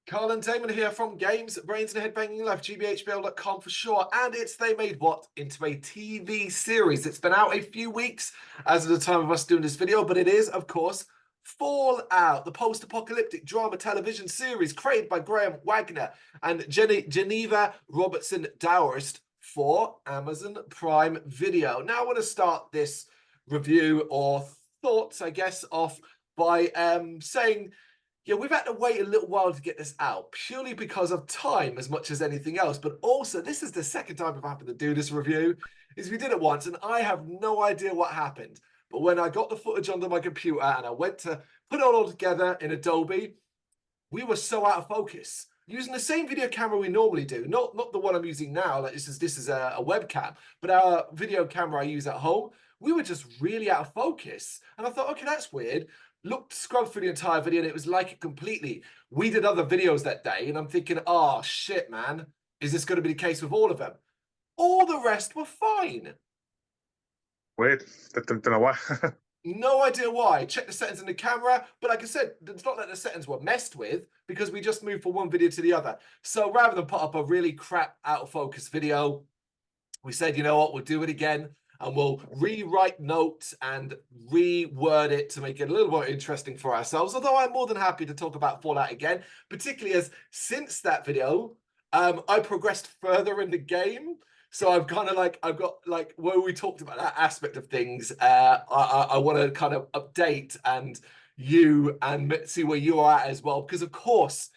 Carl and Damon here from Brrraains A Head-Banging Life, gbhblofficial.com for sure. And they made what into a TV series. It's been out a few weeks as of the time of us doing this video, but it is, of course, Fallout, the post-apocalyptic drama television series created by Graham Wagner and Geneva Robertson Dourist for Amazon Prime Video. Now I want to start this review or thoughts, I guess, off by saying, yeah, we've had to wait a little while to get this out, purely because of time as much as anything else. But also, this is the second time I've happened to do this review, is we did it once, and I have no idea what happened. But when I got the footage onto my computer and I went to put it all together in Adobe, we were so out of focus. Using the same video camera we normally do, not the one I'm using now, like this is a webcam, but our video camera I use at home, we were just really out of focus. And I thought, okay, that's weird. Scrubbed through the entire video and it was like it completely. We did other videos that day and I'm thinking, oh shit, man, is this going to be the case with all of them? All the rest were fine. Weird. Don't know why. No idea why. Check the settings in the camera, but like I said, it's not that the settings were messed with because we just moved from one video to the other. So rather than put up a really crap out of focus video, we said, you know what, we'll do it again. And we'll rewrite notes and reword it to make it a little more interesting for ourselves. Although I'm more than happy to talk about Fallout again, particularly as since that video, I progressed further in the game. So I've got like where we talked about that aspect of things. I want to kind of update and see where you are at as well, because of course,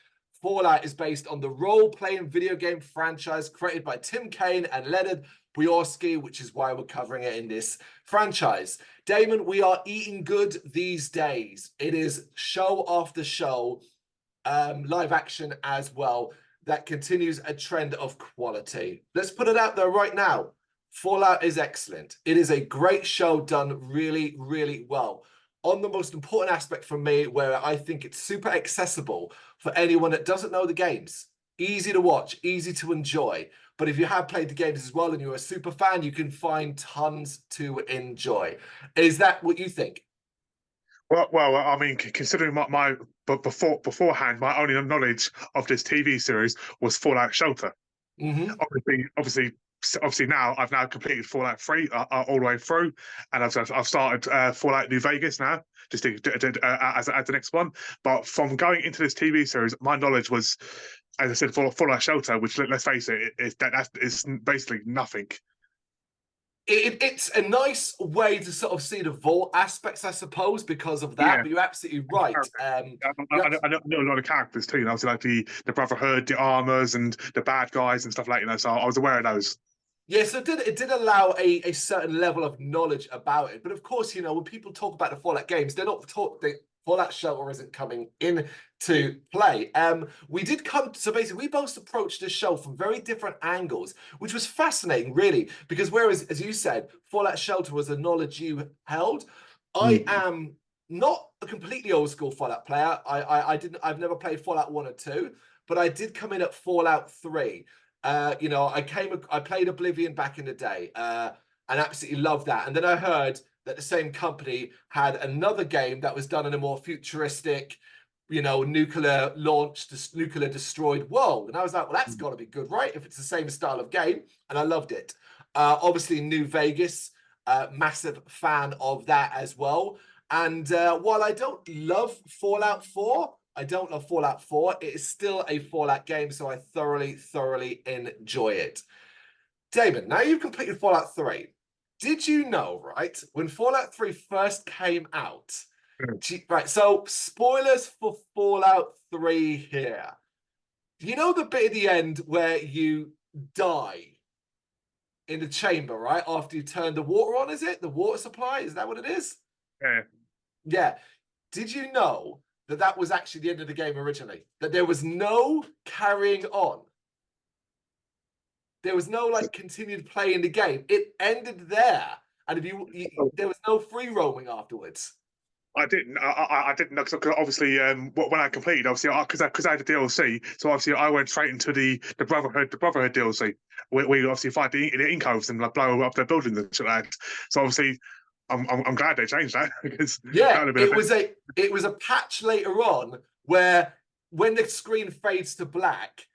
Fallout is based on the role-playing video game franchise created by Tim Kaine and Leonard Boyarsky, which is why we're covering it in this franchise. Damon, we are eating good these days. It is show after show, live action as well, that continues a trend of quality. Let's put it out there right now. Fallout is excellent. It is a great show done really, really well. On the most important aspect for me, where I think it's super accessible for anyone that doesn't know the games. Easy to watch, easy to enjoy. But if you have played the games as well and you're a super fan, you can find tons to enjoy. Is that what you think? Well, I mean, considering but beforehand, my only knowledge of this TV series was Fallout Shelter. Mm-hmm. Obviously, now I've completed Fallout 3 all the way through, and I've started Fallout New Vegas now, just as the next one. But from going into this TV series, my knowledge was, as I said, Fallout Shelter, which, let's face it, is basically nothing. It's a nice way to sort of see the vault aspects, I suppose, because of that. Yeah. But you're absolutely right. I know a lot of characters too. Obviously, like the Brotherhood, the Armors, and the bad guys and stuff like that. So I was aware of those. Yes, it did allow a certain level of knowledge about it. But of course, you know, when people talk about the Fallout games, they're not Fallout Shelter isn't coming into play. We did come, so basically we both approached this show from very different angles, which was fascinating, really, because whereas, as you said, Fallout Shelter was a knowledge you held, I am not a completely old school Fallout player. I've never played Fallout 1 or 2, but I did come in at Fallout 3. You know, I played Oblivion back in the day, and absolutely loved that. And then I heard that the same company had another game that was done in a more futuristic, you know, nuclear launched, nuclear destroyed world. And I was like, well, that's got to be good, right? If it's the same style of game. And I loved it. Obviously, New Vegas, massive fan of that as well. And while I don't love Fallout 4, it is still a Fallout game, so I thoroughly enjoy it. Damon, now you've completed Fallout 3. Did you know, right, when Fallout 3 first came out, right, so spoilers for Fallout 3 here. You know the bit at the end where you die in the chamber, right, after you turn the water on, is it? The water supply, is that what it is? Yeah. Yeah. Did you know that that was actually the end of the game originally? That there was no carrying on. There was no like continued play in the game. It ended there, and there was no free roaming afterwards. I didn't know, because obviously when I completed, obviously because I had the DLC, so obviously I went straight into the Brotherhood DLC. We obviously fight the Incoves and like blow up their buildings and shit like that. So obviously I'm glad they changed that, because yeah, it was a patch later on where when the screen fades to black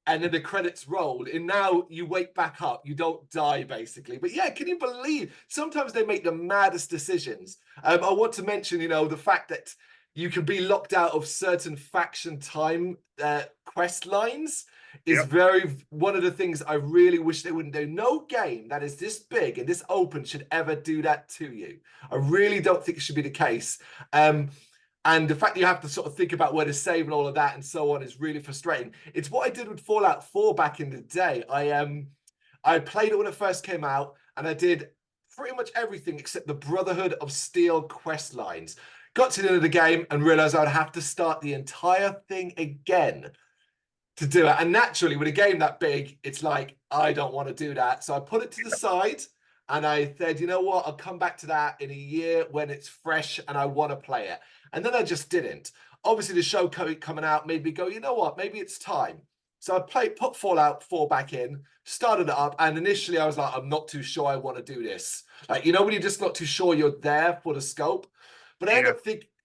and then the credits roll, and now you wake back up, you don't die basically. But yeah, can you believe sometimes they make the maddest decisions? I want to mention, you know, the fact that you can be locked out of certain faction time quest lines is Yep. very one of the things I really wish they wouldn't do. No game that is this big and this open should ever do that to you. I really don't think it should be the case. And the fact that you have to sort of think about where to save and all of that and so on is really frustrating. It's what I did with Fallout 4 back in the day. I played it when it first came out, and I did pretty much everything except the Brotherhood of Steel quest lines. Got to the end of the game and realized I'd have to start the entire thing again to do it. And naturally, with a game that big, it's like, I don't want to do that. So I put it to the side and I said, you know what? I'll come back to that in a year when it's fresh and I want to play it. And then I just didn't. Obviously, the show coming out made me go, you know what? Maybe it's time. So I put Fallout 4 back in, started it up, and initially I was like, I'm not too sure I want to do this. Like, you know, when you're just not too sure you're there for the scope. But Yeah.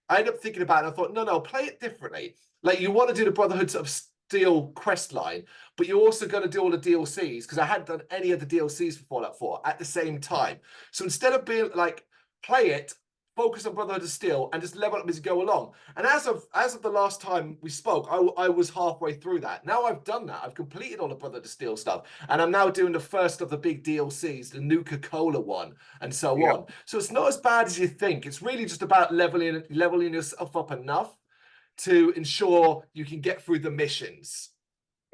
I ended up thinking about it. And I thought, no, play it differently. Like, you want to do the Brotherhood of Steel quest line, but you're also going to do all the DLCs, because I hadn't done any of the DLCs for Fallout 4 at the same time. So instead of being like, play it, focus on Brotherhood of Steel and just level up as you go along. And as of the last time we spoke, I was halfway through that. Now I've done that. I've completed all the Brotherhood of Steel stuff, and I'm now doing the first of the big DLCs, the Nuka-Cola one, and so Yep. on. So it's not as bad as you think. It's really just about leveling yourself up enough to ensure you can get through the missions.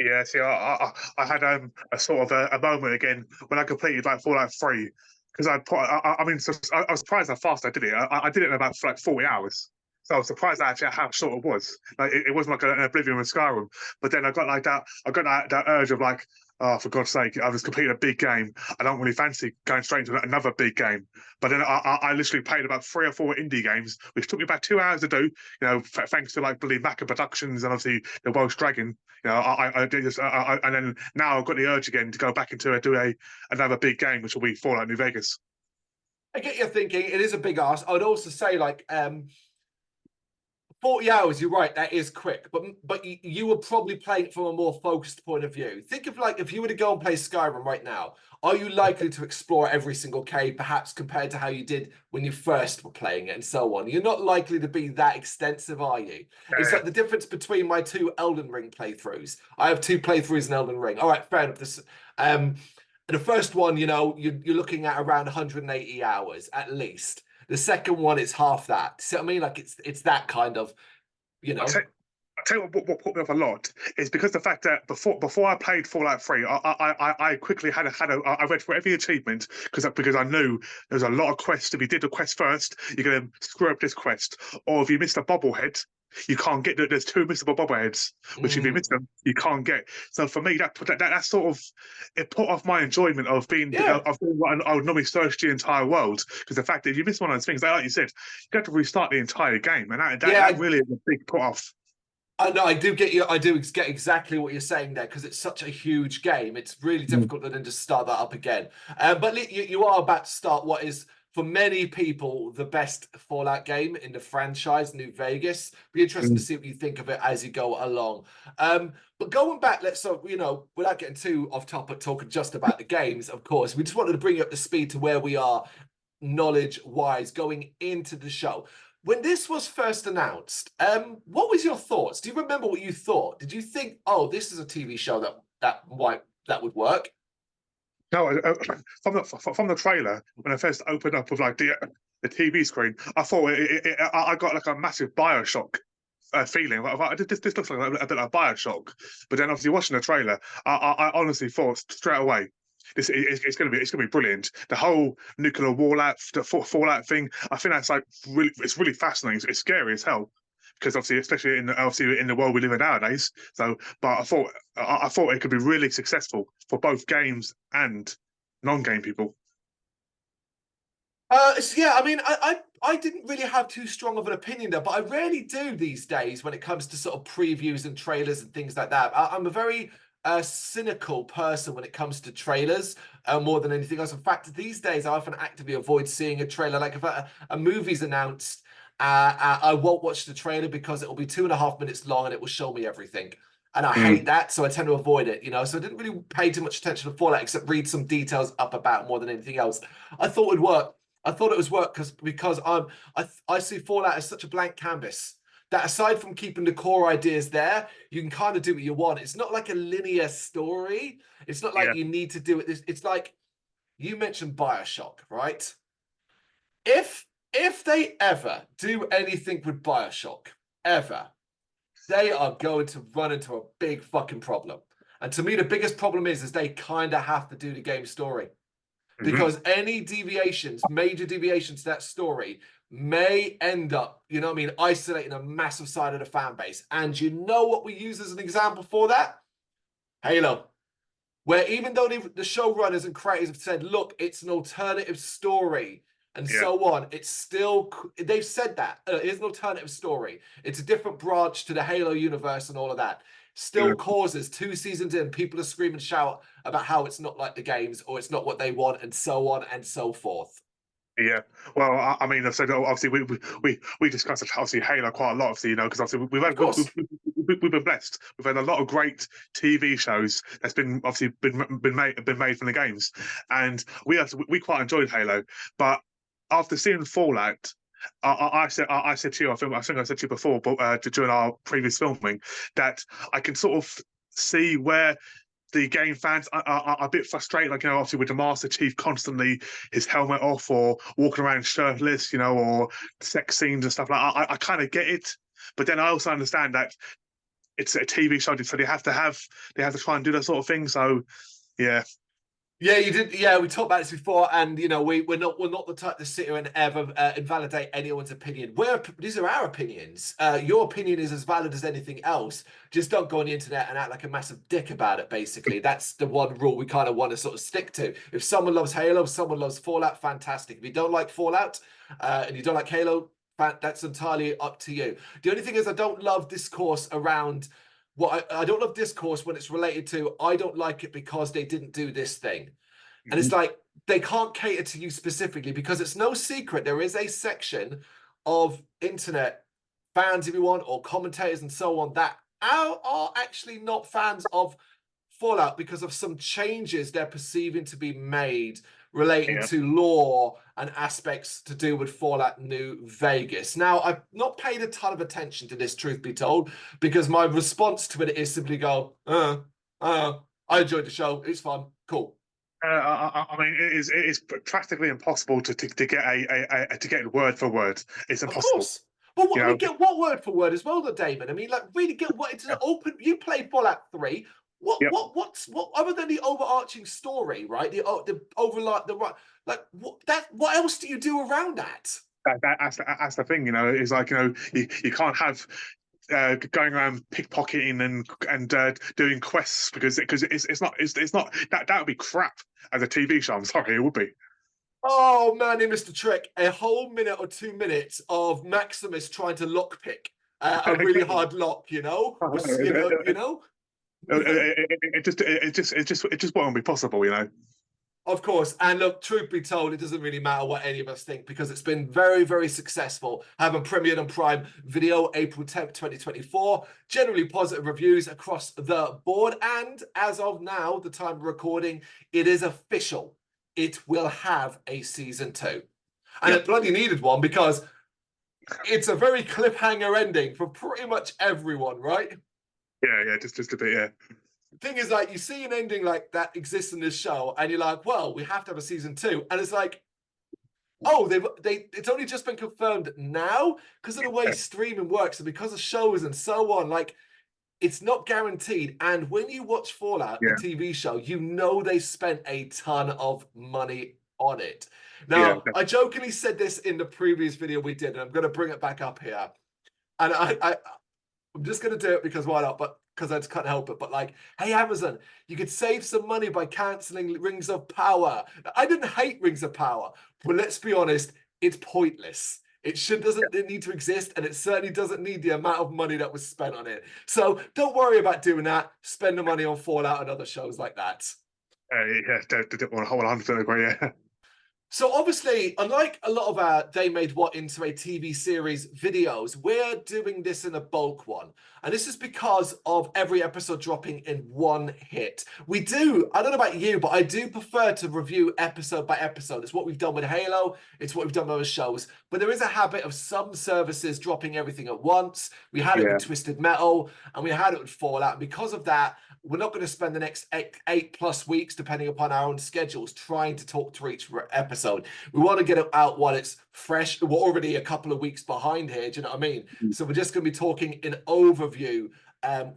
Yeah, see, I had a sort of a moment again when I completed like Fallout 3, because I mean, I was surprised how fast I did it. I did it in about like 40 hours. So I was surprised actually how short it was. Like it wasn't like an Oblivion with Skyrim. But then I got like that. I got that urge of like, oh, for God's sake, I was completing a big game. I don't really fancy going straight into another big game. But then I literally played about 3 or 4 indie games, which took me about 2 hours to do. You know, thanks to like believe Macca Productions and obviously the Welsh Dragon. You know, I did this, and then now I've got the urge again to go back into another big game, which will be Fallout New Vegas. I get your thinking. It is a big ask. I would also say, like, 40 hours, you're right, that is quick, but you were probably playing it from a more focused point of view. Think of, like, if you were to go and play Skyrim right now, are you likely to explore every single cave, perhaps compared to how you did when you first were playing it and so on? You're not likely to be that extensive, are you? It's like the difference between my 2 Elden Ring playthroughs. I have 2 playthroughs in Elden Ring. All right, fair enough. The first one, you know, you're looking at around 180 hours at least. The second one is half that. See what I mean? Like it's that kind of, you know. I'll tell you what put me off a lot is because the fact that before I played Fallout 3, I quickly I read for every achievement because I knew there was a lot of quests. If you did the quest first, you're going to screw up this quest, or if you missed a bobblehead, you can't get there's 2 missable bobbleheads, which if you miss them, you can't get. So for me, that sort of it put off my enjoyment of being of doing what I would normally search the entire world, because the fact that if you miss one of those things, like you said, you have to restart the entire game, and that really is a big put off. I know, I do get you. I do get exactly what you're saying there, because it's such a huge game. It's really difficult to then just start that up again. But you are about to start what is, for many people, the best Fallout game in the franchise, New Vegas. Be interested to see what you think of it as you go along. But going back, you know, without getting too off topic, talking just about the games, of course, we just wanted to bring you up to speed to where we are knowledge-wise going into the show. When this was first announced, what was your thoughts? Do you remember what you thought? Did you think, oh, this is a TV show that would work? No, from the trailer when I first opened up with like the TV screen, I thought I got like a massive Bioshock feeling. This looks like a bit like Bioshock. But then obviously watching the trailer, I honestly thought straight away, it's going to be brilliant. The whole nuclear fallout thing, I think that's like it's really fascinating. It's scary as hell, because obviously, especially in the world we live in nowadays. So, but I thought it could be really successful for both games and non-game people. Yeah, I mean, I didn't really have too strong of an opinion there, but I rarely do these days when it comes to sort of previews and trailers and things like that. I'm a very cynical person when it comes to trailers, more than anything else. In fact, these days I often actively avoid seeing a trailer. Like if a movie's announced I won't watch the trailer because it will be 2.5 minutes long and it will show me everything. And I Mm. hate that, so I tend to avoid it, you know. So I didn't really pay too much attention to Fallout except read some details up about more than anything else. I thought it would work. I thought it was work because I see Fallout as such a blank canvas that aside from keeping the core ideas there, you can kind of do what you want. It's not like a linear story. It's not like Yeah. you need to do it. It's like you mentioned BioShock, right? If they ever do anything with BioShock, ever, they are going to run into a big fucking problem. And to me, the biggest problem is they kind of have to do the game story Hmm. because any deviations, major deviations to that story may end up, you know what I mean, isolating a massive side of the fan base. And you know what we use as an example for that? Halo. Where even though the showrunners and creators have said, look, it's an alternative story and Yeah. so on, it's still, they've said that. It's an alternative story. It's a different branch to the Halo universe and all of that. Yeah. Still causes 2 seasons in, people are screaming and shout about how it's not like the games or it's not what they want and so on and so forth. Yeah, well, I mean, I've said obviously we discussed obviously Halo quite a lot, obviously, you know, because obviously Of course. we've been blessed. We've had a lot of great TV shows that's been obviously been made from the games, and we quite enjoyed Halo. But after seeing Fallout, I said to you, I think I said to you before, but during our previous filming, that I can sort of see where the game fans are a bit frustrated, like, you know, obviously with the Master Chief constantly his helmet off or walking around shirtless, you know, or sex scenes and stuff like that. I kind of get it, but then I also understand that it's a TV show, so they have to try and do that sort of thing. So yeah, Yeah, you did. Yeah, we talked about this before, and you know, we're not the type to sit here and ever invalidate anyone's opinion. These are our opinions. Your opinion is as valid as anything else. Just don't go on the internet and act like a massive dick about it. Basically, that's the one rule we kind of want to sort of stick to. If someone loves Halo, if someone loves Fallout, fantastic. If you don't like Fallout and you don't like Halo, that's entirely up to you. The only thing is, I don't love discourse around I don't love discourse when it's related to I don't like it because they didn't do this thing. And Mhm. it's like they can't cater to you specifically because it's no secret there is a section of internet fans, if you want, or commentators and so on that are actually not fans of Fallout because of some changes they're perceiving to be made relating Yeah, to lore and aspects to do with Fallout New Vegas. Now, I've not paid a ton of attention to this, truth be told, because my response to it is simply go, I enjoyed the show. It's fun. Cool. I mean, it is practically impossible to get to get word for word. It's Of impossible, course. But you what we know. get what word for word as well, though, Damon. I mean, like really get what it's an open. You play Fallout 3. Yeah. What other than the overarching story, right? The over the right like what else do you do around that? That's the thing, you know. It's like, you know, you can't have going around pickpocketing and doing quests because it's not that would be crap as a TV show. I'm sorry, it would be. Oh man, they missed a trick. A whole minute or 2 minutes of Maximus trying to lockpick a really hard lock, you know? Was you know? It just won't be possible, you know. Of course. And look, truth be told, it doesn't really matter what any of us think because it's been very, very successful. Having premiered on Prime Video April 10th, 2024. Generally positive reviews across the board. And as of now, the time of recording, it is official. It will have a season 2. And Yeah, it bloody needed one because it's a very cliffhanger ending for pretty much everyone, right? yeah, just a bit, yeah. Thing is, like, you see an ending like that exists in this show, and you're like, well, we have to have a season 2. And it's like, oh, it's only just been confirmed now because of the way streaming works and because of shows and so on. Like, it's not guaranteed. And when you watch Fallout, the Yeah, TV show, you know they spent a ton of money on it. yeah, Now, I jokingly said this in the previous video we did, and I'm going to bring it back up here. And I'm just going to do it because why not? But because I just can't help it. But like, hey, Amazon, you could save some money by canceling Rings of Power. I didn't hate Rings of Power, but let's be honest, it's pointless. Doesn't need to exist, and it certainly doesn't need the amount of money that was spent on it. So don't worry about doing that. Spend the money on Fallout and other shows like that. yeah. Don't want to hold 100% agree. Yeah, So obviously, unlike a lot of our They Made What into a TV series videos, we're doing this in a bulk one. And this is because of every episode dropping in one hit. We do, I don't know about you, but I do prefer to review episode by episode. It's what we've done with Halo, it's what we've done with other shows. But there is a habit of some services dropping everything at once. We had it Yeah, with Twisted Metal, and we had it with Fallout. And because of that, we're not going to spend the next eight plus weeks, depending upon our own schedules, trying to talk through each episode. We want to get it out while it's fresh. We're already a couple of weeks behind here. Do you know what I mean? So we're just going to be talking in overview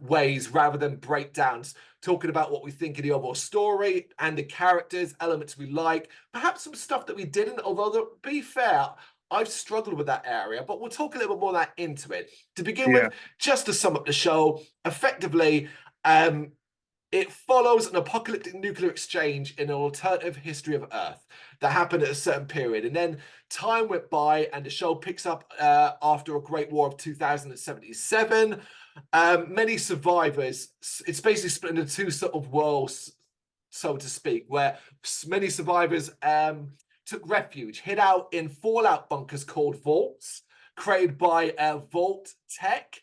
ways rather than breakdowns, talking about what we think of the overall story and the characters, elements we like, perhaps some stuff that we didn't, although to be fair, I've struggled with that area, but we'll talk a little bit more of that into it. To begin yeah, with, just to sum up the show, effectively, it follows an apocalyptic nuclear exchange in an alternative history of Earth that happened at a certain period. And then time went by and the show picks up after a Great War of 2077. Many survivors, it's basically split into two sort of worlds, so to speak, where many survivors took refuge, hid out in fallout bunkers called vaults, created by Vault Tech,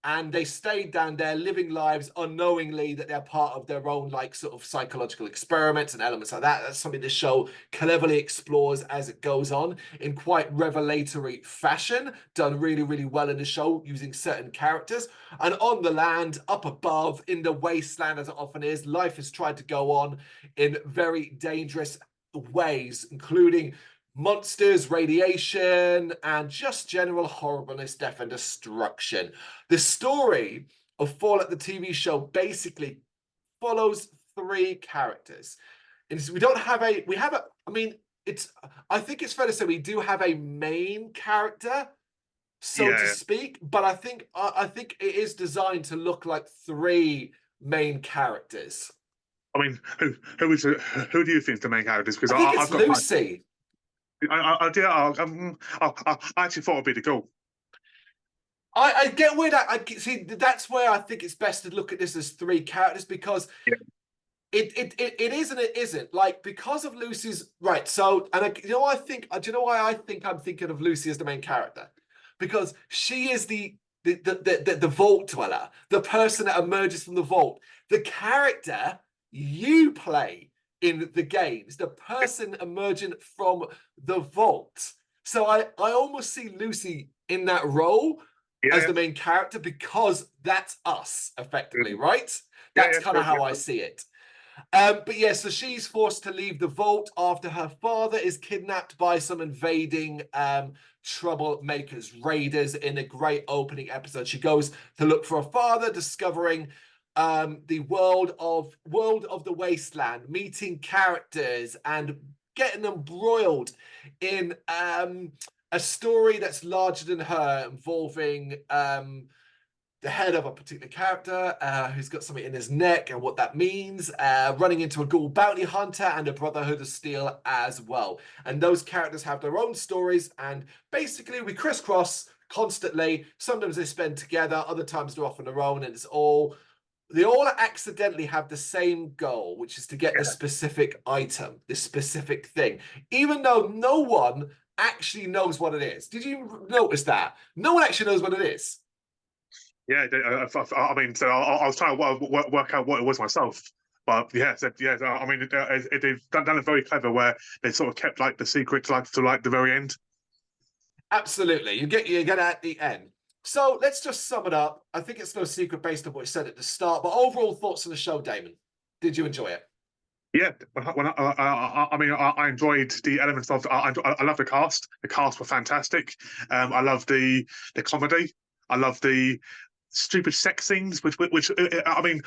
and they stayed down there living lives unknowingly that they're part of their own like sort of psychological experiments and elements like that. That's something the show cleverly explores as it goes on in quite revelatory fashion, done really, really well in the show using certain characters. And on the land, up above, in the wasteland as it often is, life has tried to go on in very dangerous ways, including monsters, radiation, and just general horribleness, death, and destruction. The story of Fallout, the TV show, basically follows three characters. And we don't have a, we have a, I mean, it's, I think it's fair to say we do have a main character, so to yeah. speak, but I think it is designed to look like three main characters. I mean, who do you think is the main characters? Because I think it's I've got my, Lucy. I actually thought it'd be the goal. I get where that I see. That's where I think it's best to look at this as three characters because Yeah, it is and it isn't. Like because of Lucy's right. So and I, you know I think do you know why I think I'm thinking of Lucy as the main character? Because she is the vault dweller, the person that emerges from the vault, the character you play in the games, the person emerging from the vault. So I almost see Lucy in that role yeah, as yeah, the main character because that's us effectively, mm, right? yeah, That's yeah, kind of sure, how I yeah, see it. But yeah, so she's forced to leave the vault after her father is kidnapped by some invading troublemakers, raiders in a great opening episode. She goes to look for her father, discovering the world of the wasteland, meeting characters and getting embroiled in a story that's larger than her, involving the head of a particular character who's got something in his neck and what that means, running into a ghoul bounty hunter and a Brotherhood of Steel as well. And those characters have their own stories, and basically we crisscross constantly. Sometimes they spend together, other times they're off on their own, and they all accidentally have the same goal, which is to get yeah, this specific item, this specific thing, even though no one actually knows what it is. Did you notice that? No one actually knows what it is. yeah. I mean, so I was trying to work out what it was myself. But yeah, so, yeah. I mean, they've done it very clever where they sort of kept like the secret to like the very end. Absolutely. You get it at the end. So let's just sum it up. I think it's no secret based on what you said at the start, but overall thoughts on the show, Damon. Did you enjoy it? Yeah, I mean, I enjoyed the elements of. I love the cast. The cast were fantastic. I love the comedy. I love the stupid sex scenes, which I mean,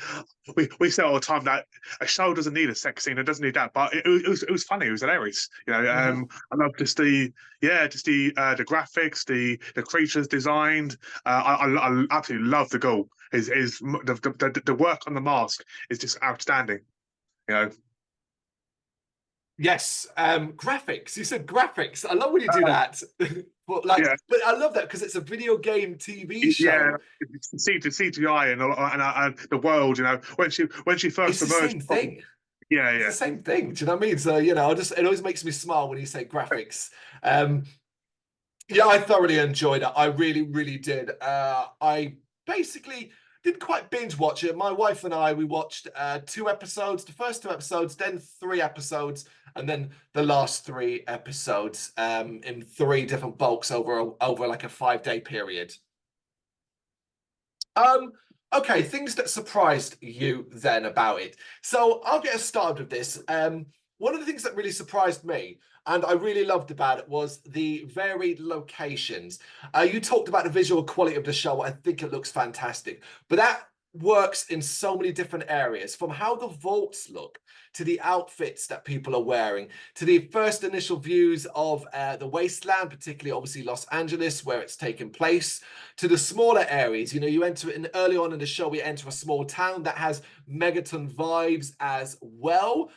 we say all the time that a show doesn't need a sex scene, it doesn't need that, but it was funny, it was hilarious. You know, Mhm. I love just the graphics, the creatures designed. I absolutely love the goal. Is the work on the mask is just outstanding. You know, Yes, graphics. You said graphics. I love when you do that. But like, yeah, but I love that because it's a video game TV yeah. show. CGI and the world. You know, when she It's first the emerged same from thing. Yeah, It's the yeah, same thing. Do you know what I mean? So, you know, it always makes me smile when you say graphics. Um, yeah, I thoroughly enjoyed it. I really, really did. I basically didn't quite binge watch it. My wife and I, we watched 2 episodes, the first 2 episodes, then 3 episodes, and then the last 3 episodes in 3 different bulks over like a 5-day period. Um, okay, things that surprised you then about it. So I'll get us started with this. One of the things that really surprised me and I really loved about it was the varied locations. You talked about the visual quality of the show. I think it looks fantastic, but that works in so many different areas, from how the vaults look to the outfits that people are wearing to the first initial views of the wasteland, particularly obviously Los Angeles, where it's taken place, to the smaller areas. You know, you enter in early on in the show, we enter a small town that has megaton vibes as well.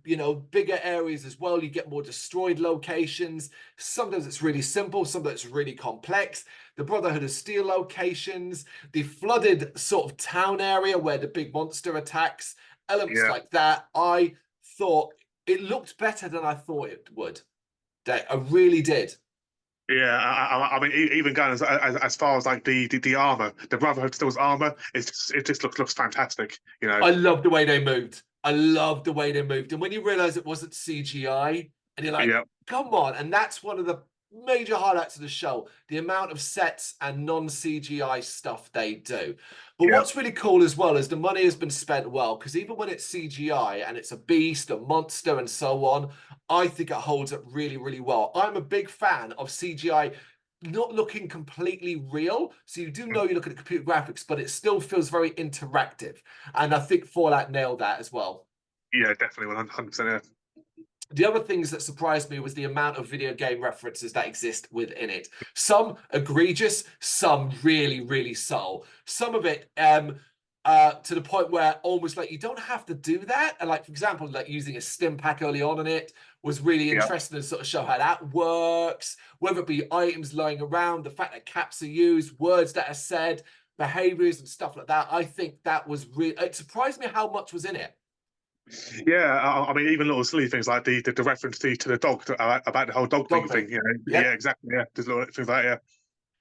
You know, bigger areas as well. You get more destroyed locations. Sometimes it's really simple, sometimes it's really complex. The Brotherhood of Steel locations, the flooded sort of town area where the big monster attacks, elements yeah. like that. I thought it looked better than I thought it would. I really did. Yeah, I mean, even going as far as like the armor, the Brotherhood Steel's armor, it just looks fantastic. You know. I love the way they moved. I love the way they moved. And when you realize it wasn't CGI, and you're like, Yeah, come on. And that's one of the major highlights of the show, the amount of sets and non-CGI stuff they do. But yeah, what's really cool as well is the money has been spent well, because even when it's CGI and it's a beast, a monster, and so on, I think it holds up really, really well. I'm a big fan of CGI not looking completely real. So you do know you're looking at computer graphics, but it still feels very interactive. And I think Fallout nailed that as well. yeah, definitely 100%. Yeah. The other things that surprised me was the amount of video game references that exist within it. Some egregious, some really, really subtle. Some of it to the point where almost like you don't have to do that. And like, for example, like using a stim pack early on in it was really Yeah. interesting to sort of show how that works, whether it be items lying around, the fact that caps are used, words that are said, behaviors and stuff like that. I think that was really, it surprised me how much was in it. Yeah, I mean, even little silly things like the reference to the dog about the whole dog thing. Dogme. You know, yeah, Yep. exactly. Yeah, just little things like that.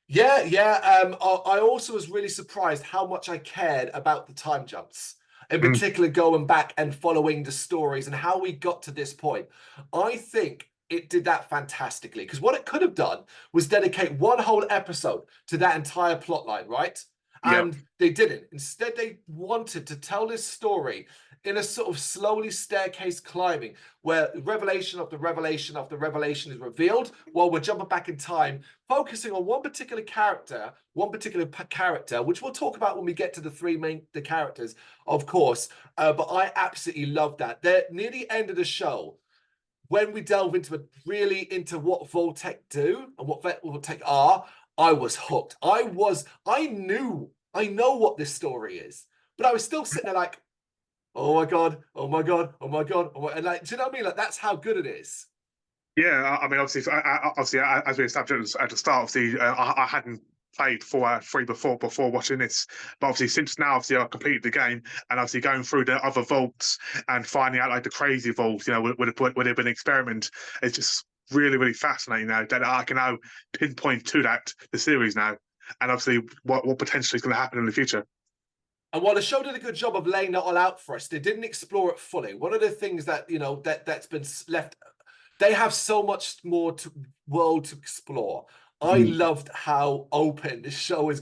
Yeah, yeah. I also was really surprised how much I cared about the time jumps, in Yeah, particular going back and following the stories and how we got to this point. I think it did that fantastically, because what it could have done was dedicate one whole episode to that entire plot line, right? yeah, And they didn't. Instead, they wanted to tell this story in a sort of slowly staircase climbing, where revelation of the revelation of the revelation is revealed while we're jumping back in time, focusing on one particular character, which we'll talk about when we get to the characters, of course. But I absolutely love that. They're near the end of the show, when we delve into what Voltec do and what Voltec are. I was hooked. I know what this story is, but I was still sitting there like, oh my god, oh my god, oh my god, and like, do you know what I mean? Like, that's how good it is. yeah. I mean, obviously, as we established at the start, obviously, I hadn't played Fallout 3 before watching this, but obviously since now, obviously, I completed the game, and obviously going through the other vaults and finding out like the crazy vaults, you know, would have been an experiment. It's just really, really fascinating now that I can now pinpoint to that the series now, and obviously what potentially is going to happen in the future. And while the show did a good job of laying that all out for us, they didn't explore it fully. One of the things that, you know, that's been left, they have so much more world to explore. I Mm. loved how open the show is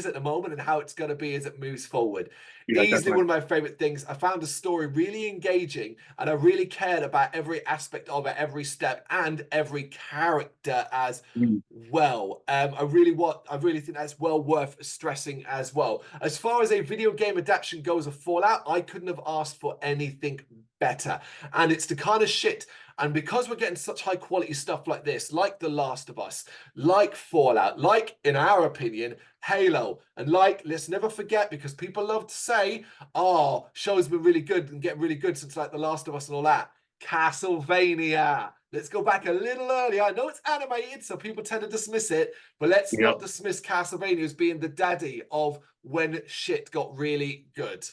at the moment, and how it's going to be as it moves forward. Yeah, Easily definitely. one of my favorite things. I found the story really engaging, and I really cared about every aspect of it, every step, and every character as Mm. well. I really think that's well worth stressing as well. As far as a video game adaptation goes of Fallout, I couldn't have asked for anything better. And it's the kind of shit. And because we're getting such high quality stuff like this, like The Last of Us, like Fallout, like, in our opinion, Halo, and like, let's never forget, because people love to say, oh, shows been really good and get really good since like The Last of Us and all that. Castlevania. Let's go back a little earlier. I know it's animated, so people tend to dismiss it, but let's Yeah. not dismiss Castlevania as being the daddy of when shit got really good.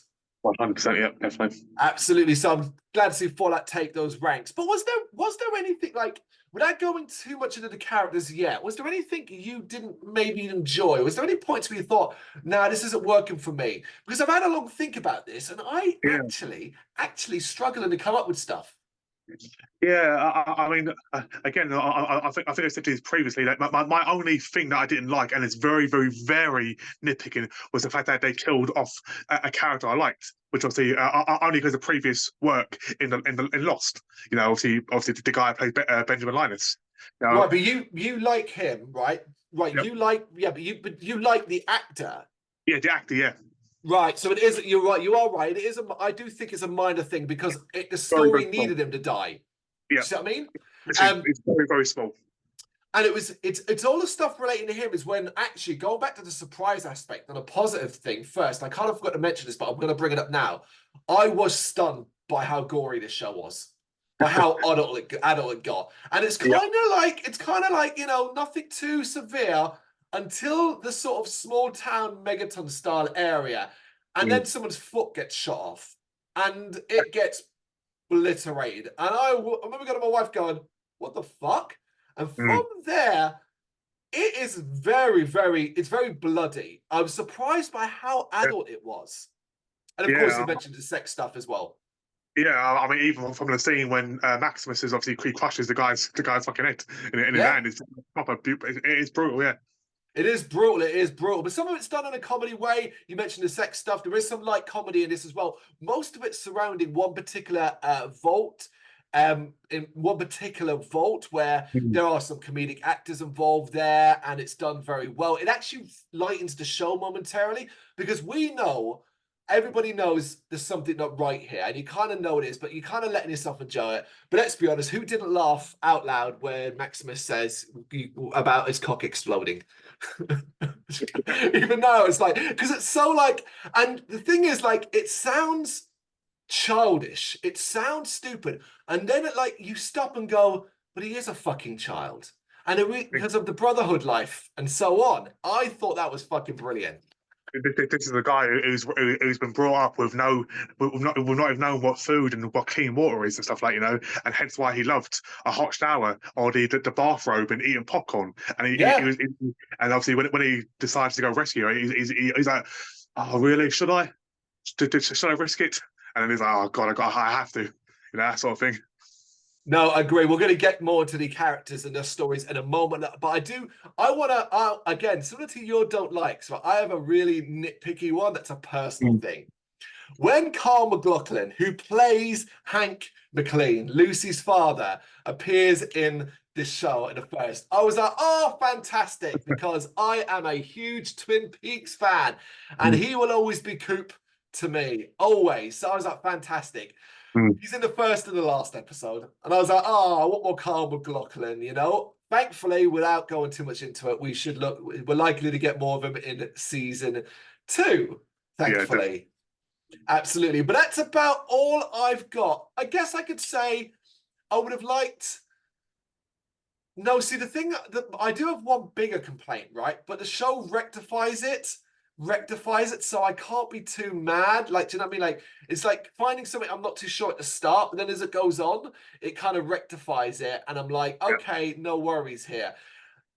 100%. Yeah, definitely. Absolutely. So I'm glad to see Fallout take those ranks. But was there anything like, without going too much into the characters yet, was there anything you didn't maybe enjoy? Was there any points where you thought, nah, this isn't working for me? Because I've had a long think about this, and I Yeah. actually struggling to come up with stuff. Yeah, I mean, again, I think I said to you previously that my only thing that I didn't like, and it's very, very, very nitpicking, was the fact that they killed off a character I liked, which obviously only because of previous work in Lost. You know, obviously the guy who played Benjamin Linus. You know, Right, but you like him, right? Right, yep. you like, yeah, but you like the actor. Yeah, the actor, yeah, Right, so it is. You're right. You are right. It is. I do think it's a minor thing because the very, very story small. needed him to die. Yeah, See what I mean? Um, it's very, very small. and it's all the stuff relating to him is when actually going back to the surprise aspect and a positive thing first. I kind of forgot to mention this, but I'm going to bring it up now. I was stunned by how gory this show was, by how adult it got, and Yeah, it's kind of like nothing too severe until the sort of small town megaton style area, and mm, then someone's foot gets shot off, and it gets obliterated, and I remember going to my wife going, "What the fuck?" And mm, from there, it is it's very bloody. I was surprised by how yeah, adult it was. And of course, he yeah. mentioned the sex stuff as well. Yeah, I mean, even from the scene when Maximus is obviously he crushes the guy's fucking head in his Yeah, hand, it's proper. It is brutal. Yeah. it is brutal. It is brutal. But some of it's done in a comedy way. You mentioned the sex stuff. There is some light comedy in this as well. Most of it surrounding one particular vault. In one particular vault where Mm. there are some comedic actors involved there, and it's done very well. It actually lightens the show momentarily because we know everybody knows there's something not right here, and you kind of know it is, but you're kind of letting yourself enjoy it. But let's be honest, who didn't laugh out loud when Maximus says about his cock exploding? Even though it's like, because it's so like, and the thing is, like, it sounds childish, it sounds stupid, and then it like you stop and go, but he is a fucking child, and because of the brotherhood life and so on. I thought that was fucking brilliant. This is a guy who's been brought up with not even known what food and what clean water is and stuff like and hence why he loved a hot shower or the bathrobe and eating popcorn. And Yeah. and obviously when he decides to go rescue her, he's like, oh really? Should I? Should I risk it? And then he's like, oh god, I have to, that sort of thing. No, I agree. We're going to get more into the characters and their stories in a moment. But I want to, again, similar to your don't like. So I have a really nitpicky one that's a personal Mm. thing. When Carl McLaughlin, who plays Hank McLean, Lucy's father, appears in this show in the first, I was like, oh, fantastic, because I am a huge Twin Peaks fan and Mm. he will always be Coop to me, always. So I was like, fantastic. Mm. He's in the first and the last episode. And I was like, oh, I want more Carl McLaughlin. Thankfully, without going too much into it, we're likely to get more of him in season 2, Yeah, definitely. thankfully. Absolutely. But that's about all I've got. I guess I could say I would have liked. No, see, the thing that I do have one bigger complaint, right? But the show rectifies it, so I can't be too mad. Like, do you know what I mean? Like, it's like finding something I'm not too sure at the start, but then as it goes on, it kind of rectifies it. And I'm like, Yeah. okay, no worries here.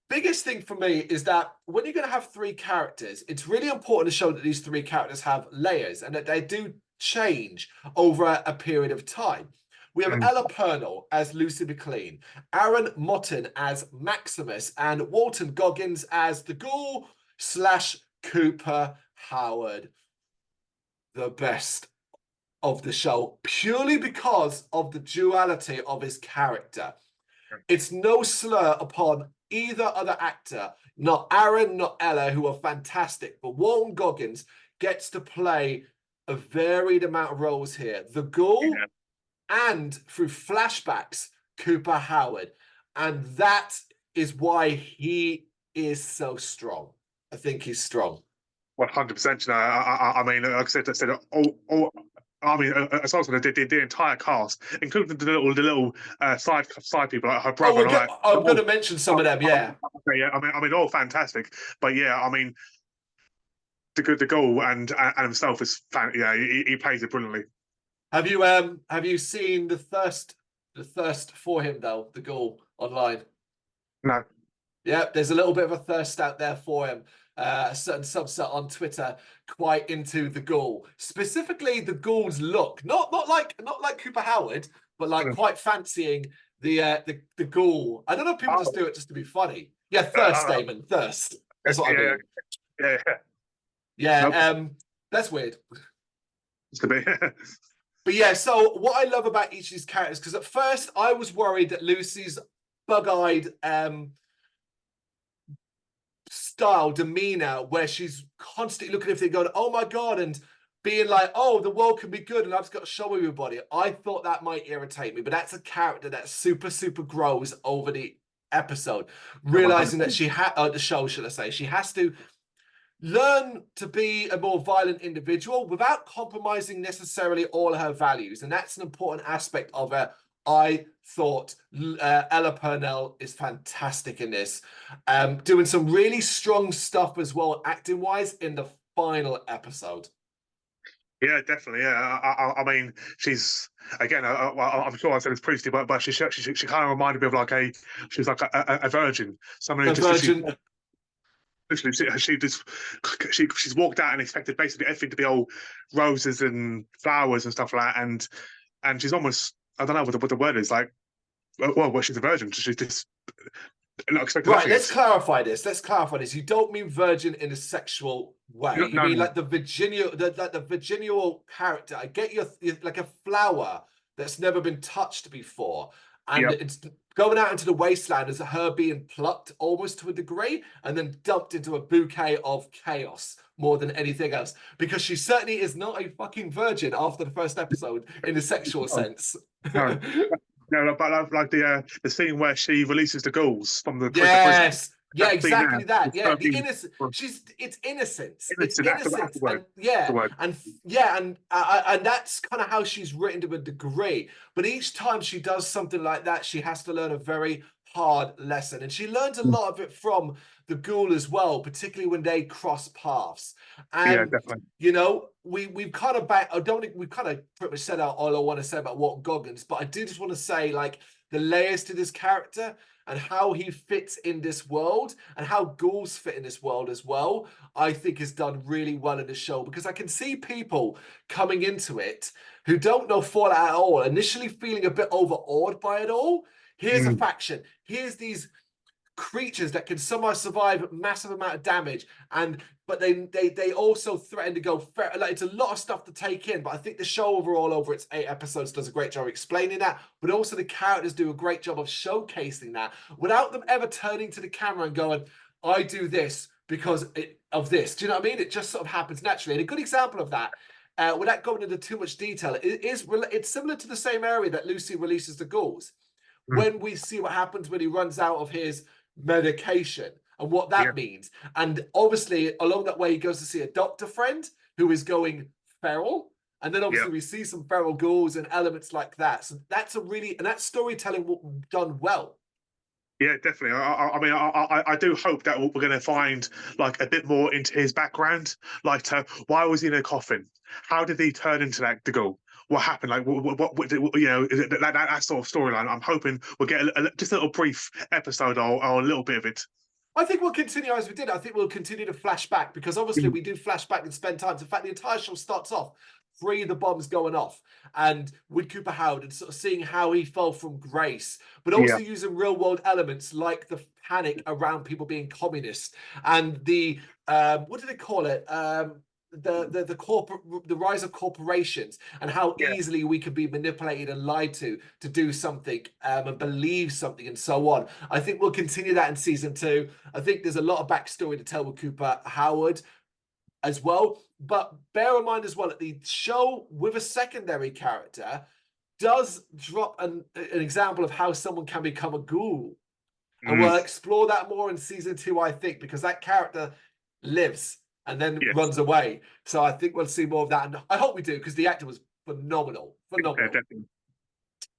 Biggest thing for me is that when you're going to have 3 characters, it's really important to show that these 3 characters have layers and that they do change over a period of time. We have Mm. Ella Purnell as Lucy McLean, Aaron Motten as Maximus, and Walton Goggins as the Ghoul slash Cooper Howard. The best of the show, purely because of the duality of his character. It's no slur upon either other actor, not Aaron, not Ella, who are fantastic, but Walton Goggins gets to play a varied amount of roles here. The Ghoul, Yeah. and through flashbacks, Cooper Howard. And that is why he is so strong. I think he's strong. 100%. I mean, like I said, all. I mean, aside from the entire cast, including the little side people like her Oh, brother and all that. I'm going to mention some of them, yeah. Okay, yeah, I mean, all fantastic, but yeah, I mean, the goal and himself is yeah, he plays it brilliantly. Have you seen the thirst for him though, the goal online? No. Yeah, there's a little bit of a thirst out there for him. A certain subset on Twitter quite into the ghoul, specifically the ghoul's look. Not like Cooper Howard, but like quite fancying the ghoul. I don't know if people just do it just to be funny. Yeah, thirst, Damon, thirst. That's what I mean. Yeah. Yeah, Nope. that's weird. It's to be. But yeah, so what I love about each of these characters, because at first I was worried that Lucy's bug-eyed style, demeanor, where she's constantly looking at everything going, oh my God, and being like, oh, the world can be good and I've just got to show everybody. I thought that might irritate me, but that's a character that super grows over the episode, realizing that she had, the show, should I say, she has to learn to be a more violent individual without compromising necessarily all her values. And that's an important aspect of her. I thought Ella Purnell is fantastic in this, doing some really strong stuff as well, acting wise, in the final episode. Yeah, definitely. Yeah, I mean, she's again. I'm sure I said this previously, but she kind of reminded me of like she was like a virgin, someone who A just virgin. literally she's walked out and expected basically everything to be all roses and flowers and stuff like that, and she's almost, I don't know what the word is, like, well, she's a virgin. She's just not expecting Right, nothing. let's clarify this. Let's clarify this. You don't mean virgin in a sexual way. You mean like the Virginia, the Virginial character. I get you're like a flower that's never been touched before, and it's going out into the wasteland as her being plucked almost to a degree, and then dumped into a bouquet of chaos more than anything else. Because she certainly is not a fucking virgin after the first episode in the sexual sense. No. No, but like the scene where she releases the ghouls from the prison. Yes. Yeah, exactly that. Yeah, the innocent. It's innocence. It's innocence, and and that's kind of how she's written to a degree. But each time she does something like that, she has to learn a very hard lesson, and she learns a lot of it from the ghoul as well, particularly when they cross paths. And yeah, definitely. you know, we've kind of we've kind of pretty much said out all I want to say about Walton Goggins, but I do just want to say, like, the layers to this character and how he fits in this world and how ghouls fit in this world as well, I think is done really well in the show, because I can see people coming into it who don't know Fallout at all, initially feeling a bit overawed by it all. Here's a faction. Here's these creatures that can somehow survive massive amount of damage, but they also threaten to go like, it's a lot of stuff to take in. But I think the show overall over its 8 episodes does a great job of explaining that, but also the characters do a great job of showcasing that without them ever turning to the camera and going, I do this because of this. Do you know what I mean? It just sort of happens naturally. And a good example of that, without going into too much detail, it's similar to the same area that Lucy releases the ghouls. When we see what happens when he runs out of his medication and what that means. And obviously along that way, he goes to see a doctor friend who is going feral. And then obviously we see some feral ghouls and elements like that. So that's and that's storytelling done well. Yeah, definitely. I mean, I do hope that we're going to find like a bit more into his background, like why was he in a coffin? How did he turn into the ghoul? What happened? Like, what you know, that sort of storyline. I'm hoping we'll get just a little brief episode or a little bit of it. I think we'll continue as we did. I think we'll continue to flash back, because obviously we do flash back and spend time. In fact, the entire show starts off 3 of the bombs going off, and with Cooper Howard and sort of seeing how he fell from grace, but also using real world elements like the panic around people being communist and the what do they call it? The rise of corporations and how easily we can be manipulated and lied to do something and believe something and so on. I think we'll continue that in season 2. I think there's a lot of backstory to tell with Cooper Howard as well. But bear in mind as well that the show with a secondary character does drop an example of how someone can become a ghoul. And we'll explore that more in season 2, I think, because that character lives and then runs away. So I think we'll see more of that. And I hope we do, because the actor was phenomenal. Phenomenal.